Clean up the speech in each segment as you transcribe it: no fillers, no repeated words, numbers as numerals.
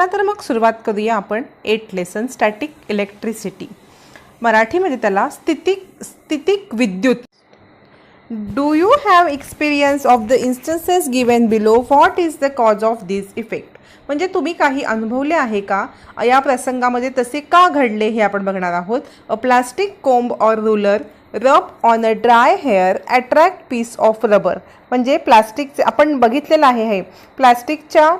चला तर मग सुरुवात करूया आपण 8 लेसन स्टॅटिक इलेक्ट्रिसिटी. मराठीमध्ये त्याला स्थितिक विद्युत. Do you have experience of the instances given below? What is the cause of this effect? म्हणजे तुम्ही काही अनुभवले आहे का या प्रसंगामध्ये, तसे का घडले हे आपण बघणार आहोत. A plastic comb or ruler rub on a dry hair attract piece of rubber. म्हणजे प्लास्टिकचे आपण बघितलेलं आहे हे प्लास्टिकच्या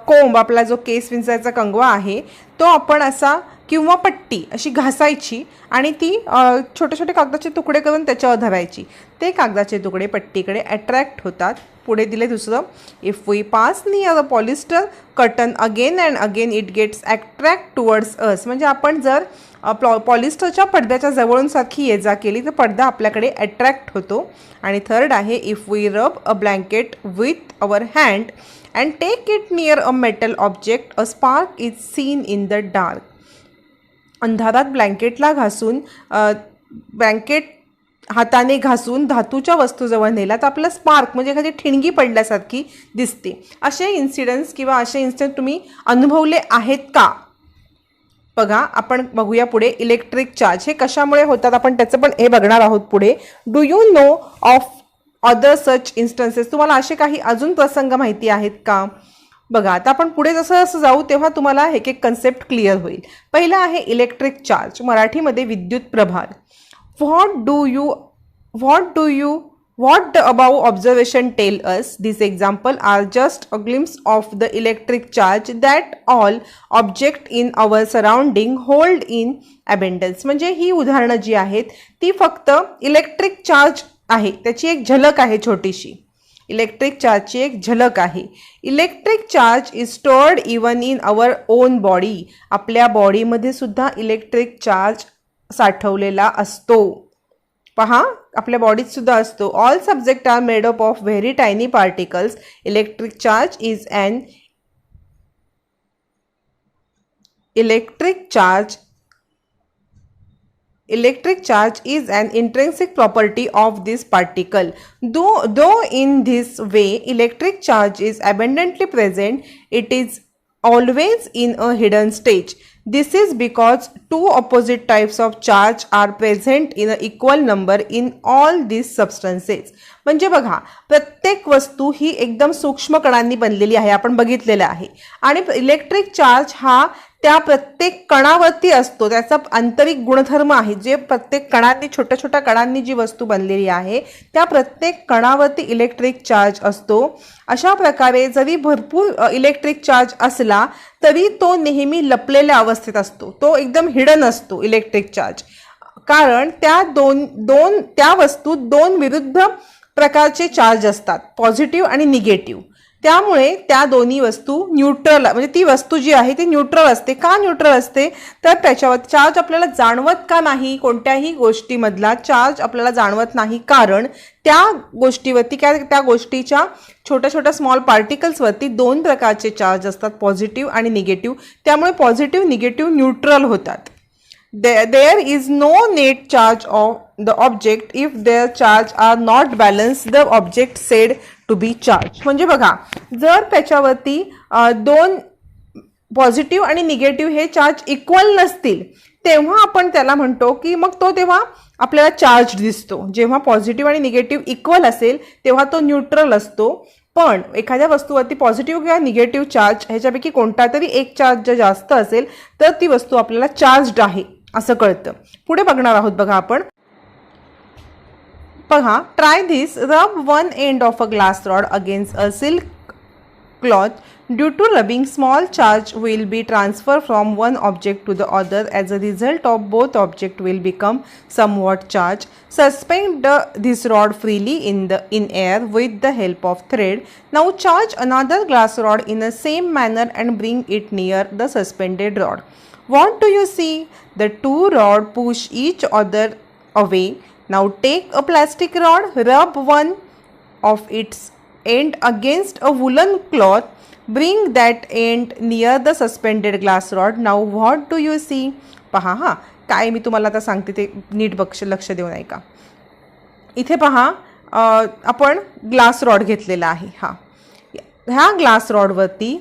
कोंब, आपला जो केस विंचरायचा कंगवा आहे तो आपण असा किंवा पट्टी अशी घासायची आणि ती छोटे छोटे कागदाचे तुकडे करून त्याच्यावर धरायची. ते कागदाचे तुकडे पट्टीकडे अट्रॅक्ट होतात. पुढे दिले दुसरं, if we pass near a polyester curtain again and again it gets attract towards us. म्हणजे आपण जर पॉलिस्टरच्या पडद्याच्या जवळून सारखी ये जा केली तर पडदा आपल्याकडे अट्रॅक्ट होतो. आणि थर्ड आहे, if we rub a blanket with our hand and take it near a metal object a spark is seen in the dark. अंधारात ब्लँकेटला घासून ब्लँकेट हाताने घासून धातूच्या वस्तूजवळ नेला तर आपलं स्पार्क म्हणजे एखादी ठिणगी पडल्यासारखी दिसते. असे इन्सिडन्स किंवा असे इन्सिडेंट तुम्ही अनुभवले आहेत का? बघा, आपण बघूया पुढे इलेक्ट्रिक चार्ज हे कशामुळे होतात आपण त्याचं पण हे बघणार आहोत पुढे. Do you know of other such instances? तुम्हाला असे काही अजून प्रसंग माहिती आहेत का? बघा, आता आपण पुढे जसं जसं जाऊ तेव्हा तुम्हाला एक एक कन्सेप्ट क्लिअर होईल. पहिला आहे इलेक्ट्रिक चार्ज, मराठीमध्ये विद्युत प्रभार. What the above observation tell us? These examples are just a glimpse of the electric charge that all objects in our surrounding hold in abundance. म्हणजे ही उदाहरणं जी आहेत ती फक्त इलेक्ट्रिक चार्ज आहे, त्याची एक झलक आहे छोटीशी. इलेक्ट्रिक चार्जची एक झलक आहे. Electric charge is stored even in our own body. आपल्या बॉडीमध्ये सुद्धा इलेक्ट्रिक चार्ज साठवलेला असतो. पहा, आपल्या बॉडीत सुद्धा असतो. All subject are made up of very tiny particles. Electric charge is an intrinsic property of this particle. Though in this way electric charge is abundantly present, it is always in a hidden stage. This is because two opposite types of charge are present in an equal number in all these substances. म्हणजे बघा, प्रत्येक वस्तू ही एकदम सूक्ष्म कणांनी बनलेली आहे, आपण बघितलेलं आहे. आणि इलेक्ट्रिक चार्ज हा त्या प्रत्येक कणावरती असतो. त्याचा आंतरिक गुणधर्म आहे, जे प्रत्येक कणांनी छोट्या छोट्या कणांनी जी वस्तू बनलेली आहे त्या प्रत्येक कणावरती इलेक्ट्रिक चार्ज असतो. अशा प्रकारे जरी भरपूर इलेक्ट्रिक चार्ज असला तरी तो नेहमी लपलेल्या अवस्थेत असतो, तो एकदम हिडन असतो इलेक्ट्रिक चार्ज. कारण त्या वस्तूत दोन विरुद्ध प्रकारचे चार्ज असतात, पॉझिटिव्ह आणि निगेटिव्ह. त्यामुळे त्या दोन्ही वस्तू न्यूट्रल, म्हणजे ती वस्तू जी आहे ती न्यूट्रल असते. का न्यूट्रल असते? तर त्याच्यावर चार्ज आपल्याला जाणवत का नाही? कोणत्याही गोष्टीमधला चार्ज आपल्याला जाणवत नाही, कारण त्या गोष्टीवरती त्या गोष्टीच्या छोट्या छोट्या स्मॉल पार्टिकल्सवरती दोन प्रकारचे चार्ज असतात, पॉझिटिव्ह आणि निगेटिव्ह. त्यामुळे पॉझिटिव्ह निगेटिव्ह न्यूट्रल होतात. There is no net charge of the object. If their charge are not balanced, the object said to be charged. म्हणजे बघा, जर त्याच्यावरती दोन पॉझिटिव्ह आणि निगेटिव्ह हे चार्ज इक्वल नसतील तेव्हा आपण त्याला म्हणतो की मग तो तेव्हा आपल्याला चार्ज दिसतो. जेव्हा पॉझिटिव्ह आणि निगेटिव्ह इक्वल असेल तेव्हा तो न्यूट्रल असतो. पण एखाद्या वस्तूवरती पॉझिटिव्ह किंवा निगेटिव्ह चार्ज ह्याच्यापैकी कोणता तरी एक चार्ज जर जास्त असेल तर ती वस्तू आपल्याला चार्जड आहे असं कळतं. पुढे बघणार आहोत बघा आपण. बघा, ट्राय धिस. रब one end of a glass rod against a silk cloth. Due to rubbing, small charge will be transferred from one object to the other. As a result of both objects will become somewhat charged. Suspend this rod freely in air with the help of thread. Now charge another glass rod in the same manner and bring it near the suspended rod. What do you see? The two rods push each other away. Now take a plastic rod, rub one of its end against a woolen cloth. Bring that end near the suspended glass rod. Now what do you see? पहा, हा काय मी तुम्हाला आता सांगते ते नीट लक्ष देऊन ऐका. इथे पहा, आपण ग्लास रॉड घेतलेला आहे. ह्या ग्लास रॉडवरती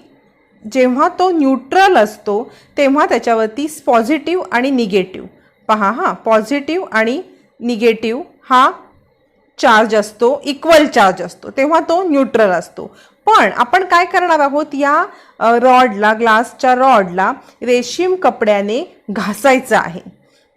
जेव्हा तो न्यूट्रल असतो तेव्हा त्याच्यावरती पॉझिटिव्ह आणि निगेटिव्ह, पहा हां, पॉझिटिव्ह आणि निगेटिव्ह हा चार्ज असतो, इक्वल चार्ज असतो, तेव्हा तो न्यूट्रल असतो. पण आपण काय करणार आहोत, या रॉडला, ग्लासच्या रॉडला रेशीम कपड्याने घासायचं आहे.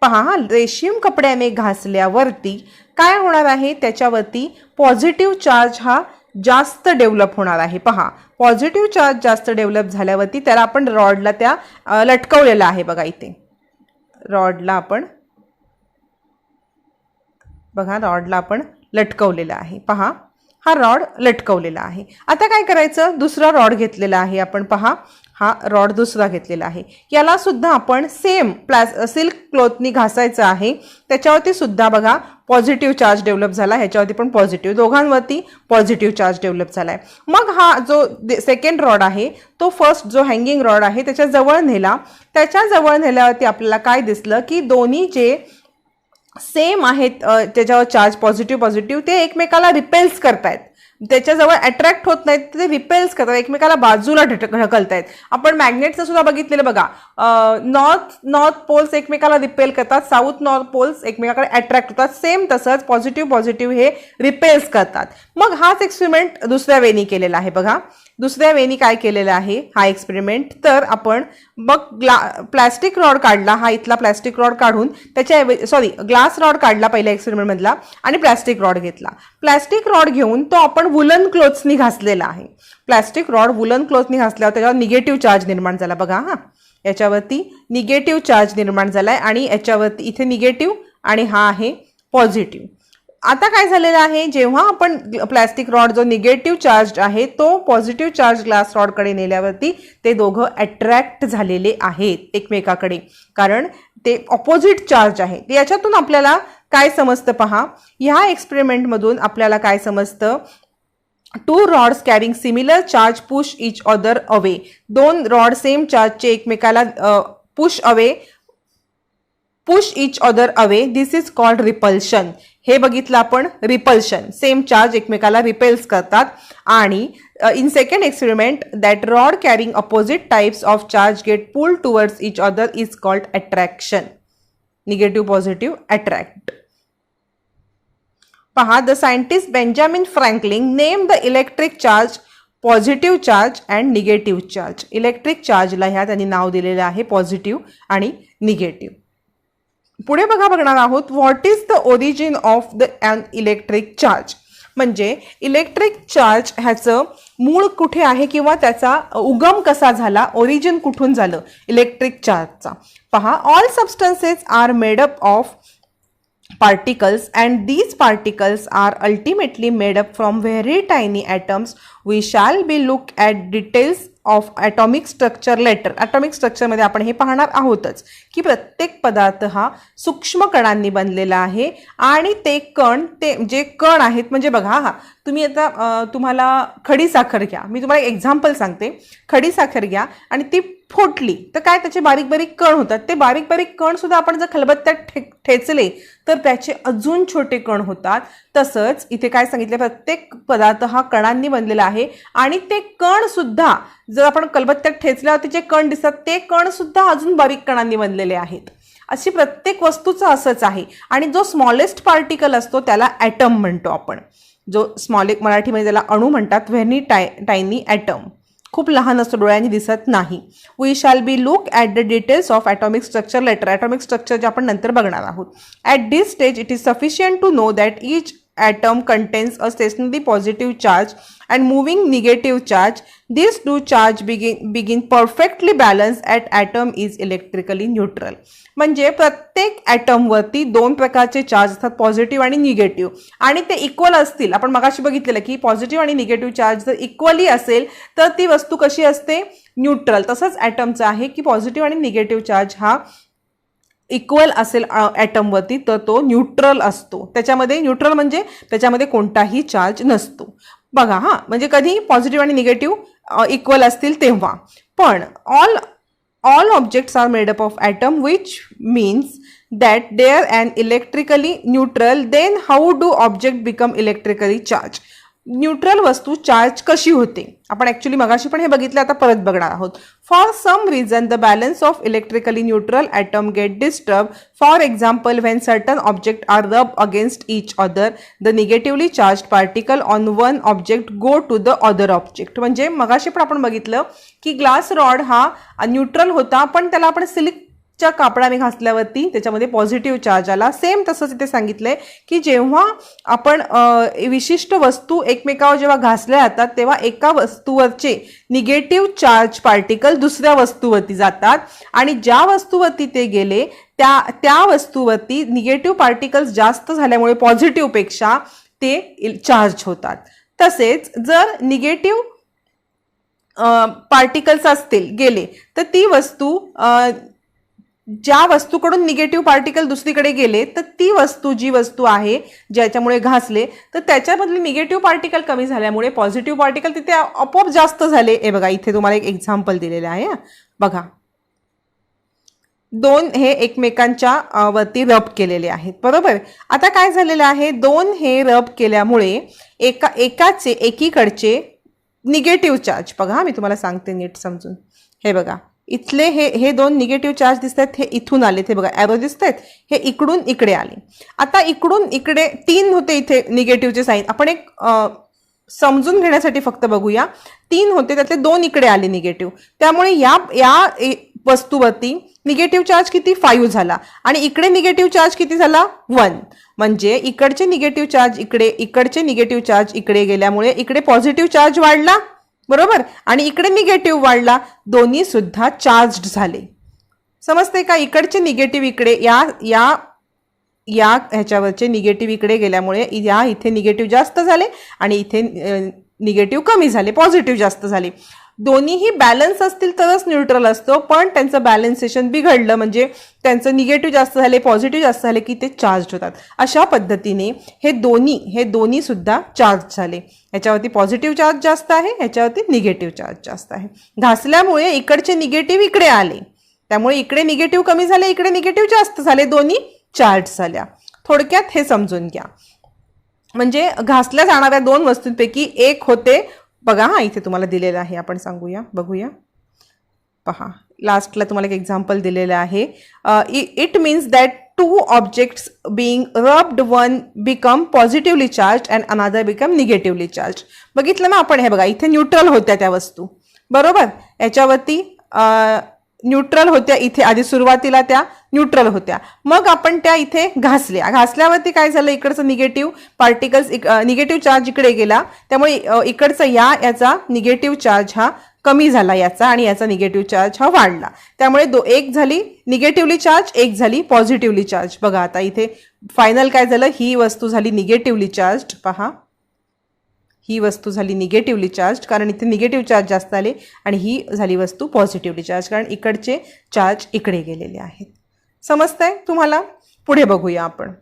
पहा हा, रेशीम कपड्याने घासल्यावरती काय होणार आहे, त्याच्यावरती पॉझिटिव्ह चार्ज हा जास्त डेव्हलप होणार आहे. पहा, पॉझिटिव्ह चार्ज जास्त डेव्हलप झाल्यावरती त्याला आपण रॉडला त्या लटकवलेला आहे. बघा इथे रॉडला आपण, बघा रॉडला आपण लटकवलेला आहे. पहा हा रॉड लटकवलेला आहे. आता काय करायचं, दुसरा रॉड घेतलेला आहे आपण. पहा हा रॉड दुसरा घेतलेला आहे. याला सुद्धा आपण सेम सिल्क क्लॉथनी घासायचं आहे. त्याच्यावरती सुद्धा बघा पॉझिटिव्ह चार्ज डेव्हलप झाला, ह्याच्यावरती पण पॉझिटिव्ह, दोघांवरती पॉझिटिव्ह चार्ज डेव्हलप झाला आहे. मग हा जो सेकंड रॉड आहे तो फर्स्ट जो हँगिंग रॉड आहे त्याच्या जवळ नेला. त्याच्या जवळ नेल्यावरती आपल्याला काय दिसलं की दोन्ही जे सेम आहेत त्याच्यावर चार्ज पॉझिटिव्ह पॉझिटिव्ह ते एकमेकाला रिपेल्स करतायत, त्याच्याजवळ अट्रॅक्ट होत नाहीत, ते रिपेल्स करतात, एकमेकाला बाजूला ढकलतायत. आपण मॅग्नेटचं सुद्धा बघितलेलं बघा, नॉर्थ पोल्स एकमेकाला रिपेल करतात, साऊथ नॉर्थ पोल्स एकमेकाकडे अट्रॅक्ट होतात. सेम तसंच पॉझिटिव्ह पॉझिटिव्ह हे रिपेल्स करतात. मग हाच एक्सपेरिमेंट दुसऱ्या वेनी केलेला आहे. बघा दुसऱ्या वेनी काय केलेलं आहे हा एक्सपेरिमेंट, तर आपण मग प्लॅस्टिक रॉड काढला, हा इथला प्लॅस्टिक रॉड काढून त्याच्या ग्लास रॉड काढला पहिल्या एक्सपेरिमेंटमधला आणि प्लॅस्टिक रॉड घेतला. प्लॅस्टिक रॉड घेऊन तो आपण वुलन क्लोथ्सनी घासलेला आहे. प्लॅस्टिक रॉड वुलन क्लोथनी घासल्यावर त्याच्यावर निगेटिव्ह चार्ज निर्माण झाला. बघा हा, याच्यावरती निगेटिव्ह चार्ज निर्माण झालाय आणि याच्यावरती इथे निगेटिव्ह आणि हा आहे पॉझिटिव्ह. आता काय झालेलं आहे, जेव्हा आपण प्लॅस्टिक रॉड जो निगेटिव्ह चार्ज आहे तो पॉझिटिव्ह चार्ज ग्लास रॉडकडे नेल्यावरती ते दोघं अट्रॅक्ट झालेले आहेत एकमेकाकडे, कारण ते ऑपोजिट चार्ज आहे. याच्यातून आपल्याला काय समजतं पहा, ह्या एक्सपेरिमेंटमधून आपल्याला काय समजतं, two rods carrying similar charge push each other away. दोन रॉड सेम चार्जचे एकमेकाला push each other away, this is called repulsion. हे बघितलं आपण, रिपल्शन, सेम चार्ज एकमेकाला रिपेल्स करतात. आणि in second experiment that rod carrying opposite types of charge get pull towards each other is called attraction. Negative positive attract. पहा, the scientist Benjamin Franklin name the electric charge positive charge and negative charge. Electric चार्जला ह्या त्यांनी नाव दिलेलं आहे positive आणि negative. पुढे बघणार आहोत, what is the origin of the an electric charge. म्हणजे इलेक्ट्रिक चार्ज ह्याचं मूळ कुठे आहे किंवा त्याचा उगम कसा झाला, ओरिजिन कुठून झालं इलेक्ट्रिक चार्जचा. पहा, all substances are made up of particles and these particles are ultimately made up from very tiny atoms. We shall be look at details of atomic structure later. atomic structure मध्ये आपण हे पाहणार आहोतच की प्रत्येक पदार्थ हा सूक्ष्म कणांनी बनलेला आहे आणि ते कण, ते जे कण आहेत, म्हणजे बघा हा, तुम्ही आता तुम्हाला खडी साखर घ्या, मी तुम्हाला एक एक्झाम्पल सांगते. खडी साखर घ्या आणि ती फोटली तर काय त्याचे बारीक बारीक कण होतात. ते बारीक बारीक कण सुद्धा आपण जर खलबत्त्यात ठेचले तर त्याचे अजून छोटे कण होतात. तसंच इथे काय सांगितलं, प्रत्येक पदार्थ हा कणांनी बनलेला आहे आणि ते कण सुद्धा जर आपण खलबत्त्यात ठेचल्यावर जे कण दिसतात ते कण सुद्धा अजून बारीक कणांनी बनलेले आहेत. अशी प्रत्येक वस्तूचं असंच आहे. आणि जो स्मॉलेस्ट पार्टिकल असतो त्याला ॲटम म्हणतो आपण. जो मराठीमध्ये त्याला अणू म्हणतात, व्हेरी टायनी ॲटम. खूप लहान असतो, डोळ्यांनी दिसत नाही. We shall be look at the details of atomic structure later. Atomic structure जे आपण नंतर बघणार आहोत. At this stage it is sufficient to know that each atom contains a stationary positive charge and moving negative charge. These two charge begin perfectly balanced at atom is electrically neutral. म्हणजे प्रत्येक item वरती दोन प्रकारचे charge असतात, positive आणि negative, आणि ते equal असतील. आपण मगाशी बघितलेलं की पॉझिटिव्ह आणि निगेटिव्ह चार्ज जर इक्वली असेल तर ती वस्तू कशी असते, न्यूट्रल. तसंच ॲटमचं आहे की पॉझिटिव्ह आणि निगेटिव्ह चार्ज हा इक्वल असेल ॲटमवरती तर तो न्यूट्रल असतो. त्याच्यामध्ये न्यूट्रल म्हणजे त्याच्यामध्ये कोणताही चार्ज नसतो. बघा हा, म्हणजे कधी पॉझिटिव्ह आणि निगेटिव्ह इक्वल असतील तेव्हा. पण all objects are made up of atom, which means that they are and electrically neutral. Then how do object become electrically charge. Neutral वस्तू चार्ज कशी होते. आपण ऍक्च्युली मगाशी पण हे बघितलं, आता परत बघणार आहोत. For some reason the balance of electrically neutral atom get disturb. For example when certain object are rub against each other the negatively charge particle on one object go to the other object. म्हणजे मगाशी पण आपण बघितलं की glass rod हा neutral होता, पण त्याला आपण सिल्कच्या कापडाने घासल्यावरती त्याच्यामध्ये पॉझिटिव्ह चार्ज आला. सेम तसंच इथे सांगितलंय की जेव्हा आपण विशिष्ट वस्तू एकमेकावर जेव्हा घासल्या जातात तेव्हा एका वस्तूवरचे निगेटिव्ह चार्ज पार्टिकल दुसऱ्या वस्तूवरती जातात आणि ज्या वस्तूवरती ते गेले त्या वस्तूवरती निगेटिव्ह पार्टिकल्स जास्त झाल्यामुळे पॉझिटिव्ह पेक्षा ते चार्ज होतात. तसेच जर निगेटिव्ह पार्टिकल्स असतील गेले तर ती वस्तू ज्या वस्तूकडून निगेटिव्ह पार्टिकल दुसरीकडे गेले तर ती वस्तू जी वस्तू आहे ज्याच्यामुळे घासले तर त्याच्यामधले निगेटिव्ह पार्टिकल कमी झाल्यामुळे पॉझिटिव्ह पार्टिकल तिथे आपोआप जास्त झाले. हे बघा इथे तुम्हाला एक एक्झाम्पल दिलेलं आहे. बघा दोन हे एकमेकांच्या वरती रब केलेले आहेत, बरोबर. आता काय झालेलं आहे, दोन हे रब केल्यामुळे एकीकडचे निगेटिव्ह चार्ज, बघा मी तुम्हाला सांगते नीट समजून. हे बघा इथले हे दोन निगेटिव्ह चार्ज दिसत आहेत, हे इथून आले, ते बघा ॲरो दिसत आहेत, हे इकडून इकडे आले. आता इकडून इकडे 3 होते इथे निगेटिव्हचे साईन. आपण एक समजून घेण्यासाठी फक्त बघूया. 3 होते त्यातले 2 इकडे आले निगेटिव्ह, त्यामुळे या वस्तूवरती निगेटिव्ह चार्ज किती 5 झाला आणि इकडे निगेटिव्ह चार्ज किती झाला 1. म्हणजे इकडचे निगेटिव्ह चार्ज इकडचे निगेटिव्ह चार्ज इकडे गेल्यामुळे इकडे पॉझिटिव्ह चार्ज वाढला, बरोबर, आणि इकडे निगेटिव्ह वाढला. दोन्ही सुद्धा चार्ज्ड झाले. समजते का. इकडचे निगेटिव्ह इकडे या ह्याच्यावरचे निगेटिव्ह इकडे गेल्यामुळे इथे निगेटिव्ह जास्त झाले आणि इथे निगेटिव्ह कमी झाले, पॉझिटिव्ह जास्त झाले. दोन्हीही बॅलन्स असतील तरच न्यूट्रल असतो, पण त्यांचं बॅलन्सेशन बिघडलं म्हणजे त्यांचं निगेटिव्ह जास्त झाले पॉझिटिव्ह जास्त झाले की ते चार्ज होतात. अशा पद्धतीने हे दोन्ही सुद्धा चार्ज झाले. ह्याच्यावरती पॉझिटिव्ह चार्ज जास्त आहे, ह्याच्यावरती निगेटिव्ह चार्ज जास्त आहे. घासल्यामुळे इकडचे निगेटिव्ह इकडे आले, त्यामुळे इकडे निगेटिव्ह कमी झाले, इकडे निगेटिव्ह जास्त झाले, दोन्ही चार्ज झाल्या. थोडक्यात हे समजून घ्या. म्हणजे घासल्या जाणाऱ्या 2 वस्तूंपैकी एक होते, बघा हा इथे तुम्हाला दिलेलं आहे, आपण सांगूया, बघूया. पहा लास्टला तुम्हाला एक एक्झाम्पल दिलेलं आहे. It means that 2 objects being rubbed, one become positively charge and another become negatively charge. बघितलं ना आपण. हे बघा इथे न्यूट्रल होत्या त्या वस्तू, बरोबर. याच्यावरती न्यूट्रल होत्या, इथे आधी सुरुवातीला त्या न्यूट्रल होत्या, मग आपण त्या इथे घासल्यावरती काय झालं, इकडचं निगेटिव्ह पार्टिकल्स निगेटिव्ह चार्ज इकडे गेला, त्यामुळे इकडचा याचा निगेटिव्ह चार्ज हा कमी झाला याचा आणि याचा निगेटिव्ह चार्ज हा वाढला. त्यामुळे एक झाली निगेटिव्हली चार्ज, एक झाली पॉझिटिव्हली चार्ज. बघा आता इथे फायनल काय झालं, ही वस्तू झाली निगेटिव्हली चार्ज. पहा ही वस्तू झाली निगेटिव्हली चार्ज कारण इथे निगेटिव्ह चार्ज जास्त आले आणि ही झाली वस्तू पॉझिटिव्हली चार्ज कारण इकडचे चार्ज इकडे गेलेले आहेत. समजतंय तुम्हाला. पुढे बघूया आपण.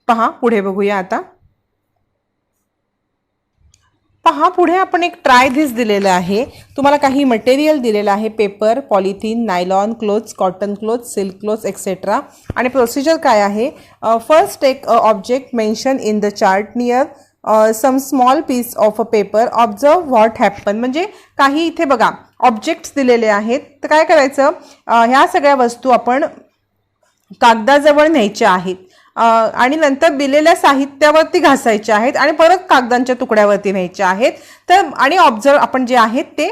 पहा पुढे बघूया आता. पहा पुढे आपण एक ट्राय धिस दिलेलं आहे. तुम्हाला काही मटेरियल दिलेलं आहे, paper, polythene, nylon clothes, cotton clothes, silk clothes etcetera. आणि प्रोसिजर काय आहे, first take object mention in the chart near some small piece of a paper, observe what happen. म्हणजे काही इथे बघा ऑब्जेक्ट्स दिलेले आहेत, तर काय करायचं, ह्या सगळ्या वस्तू आपण कागदाजवळ न्यायच्या आहेत आणि नंतर दिलेल्या साहित्यावरती घासायच्या आहेत आणि परत कागदांच्या तुकड्यावरती न्यायच्या आहेत. तर आणि ऑब्झर्व आपण जे आहेत ते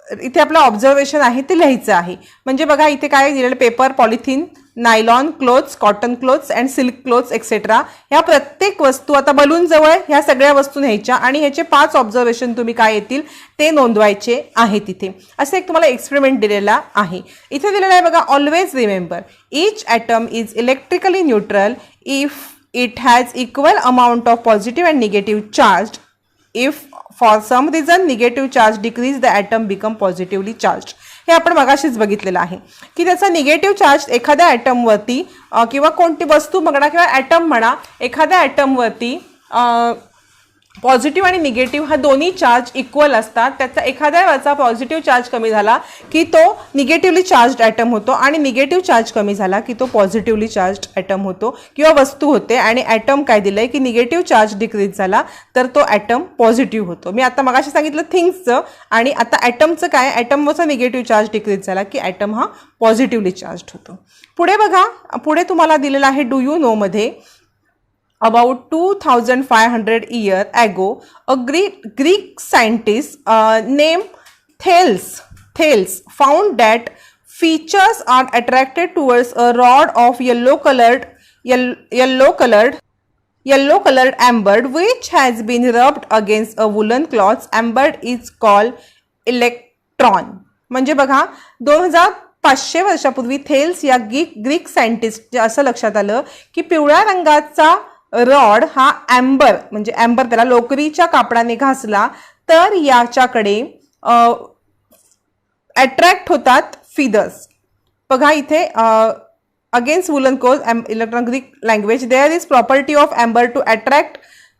इथे आपलं ऑब्झर्वेशन आहे ते लिहायचं आहे. म्हणजे बघा इथे काय दिलेलं, paper, polythene, nylon clothes, cotton clothes and silk clothes etcetera. ह्या प्रत्येक वस्तू आता बलून जवळ ह्या सगळ्या वस्तू न्यायच्या आणि ह्याचे 5 ऑब्झर्वेशन तुम्ही काय येतील ते नोंदवायचे आहे तिथे. असं एक तुम्हाला एक्सपेरिमेंट दिलेला आहे. इथे दिलेला आहे बघा, always remember each atom is electrically neutral if it has equal amount of positive and negative charge. If for some reason negative charge decrease, the atom become positively charged. हे आपण मगाशीच बघितलेलं आहे की त्याचा निगेटिव्ह चार्ज एखाद्या ॲटमवरती किंवा कोणती वस्तू म्हणा किंवा ॲटम म्हणा, एखाद्या ॲटमवरती पॉझिटिव्ह आणि निगेटिव्ह हा दोन्ही चार्ज इक्वल असतात. त्याचा एखाद्याचा पॉझिटिव्ह चार्ज कमी झाला की तो निगेटिव्हली चार्ज्ड ॲटम होतो आणि निगेटिव्ह चार्ज कमी झाला की तो पॉझिटिव्हली चार्ज्ड ॲटम होतो किंवा वस्तू होते. आणि ॲटम काय दिलंय की निगेटिव्ह चार्ज डिक्रीज झाला तर तो ॲटम पॉझिटिव्ह होतो. मी आता मगाशी सांगितलं थिंग्सचं, आणि आता ॲटमचं काय, ॲटमवरचा निगेटिव्ह चार्ज डिक्रीज झाला की ॲटम हा पॉझिटिव्हली चार्ज्ड होतो. पुढे बघा, पुढे तुम्हाला दिलेलं आहे डू यू नो मध्ये about 2500 years ago a Greek scientist named Thales found that features are attracted towards a rod of yellow colored amber which has been rubbed against a woolen cloth. Amber is called electron. म्हणजे बघा 2500 वर्षापूर्वी Thales या Greek scientist असं लक्षात आलं की पिवळ्या रंगाचा रॉड हा ॲम्बर म्हणजे ॲम्बर त्याला लोकरीच्या कापडाने घासला तर याच्याकडे अट्रॅक्ट होतात फिदर्स. बघा इथे against woollen cause electron Greek language there is property of amber to attract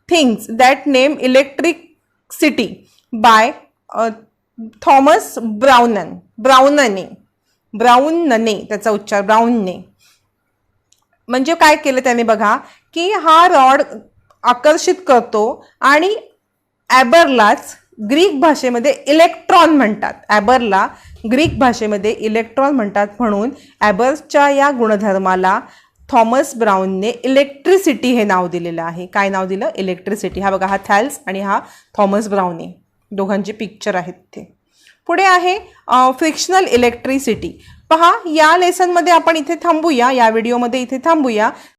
things that name electricity by Thomas ब्राउनने त्याचा उच्चार ब्राउनने. म्हणजे काय केलं त्याने बघा की हा रॉड आकर्षित करतो आणि ॲबरलाच ग्रीक भाषेमध्ये इलेक्ट्रॉन म्हणतात. ॲबरला ग्रीक भाषेमध्ये इलेक्ट्रॉन म्हणतात. म्हणून ॲबरच्या या गुणधर्माला थॉमस ब्राउनने इलेक्ट्रिसिटी हे नाव दिलेलं आहे. काय नाव दिलं? इलेक्ट्रिसिटी. हा बघा, हा थॅल्स आणि हा थॉमस ब्राउने, दोघांचे पिक्चर आहेत ते. पुढे आहे फ्रिक्शनल इलेक्ट्रिसिटी. पहा, या लेसनमध्ये आपण इथे थांबूया, या व्हिडिओमध्ये इथे थांबूया.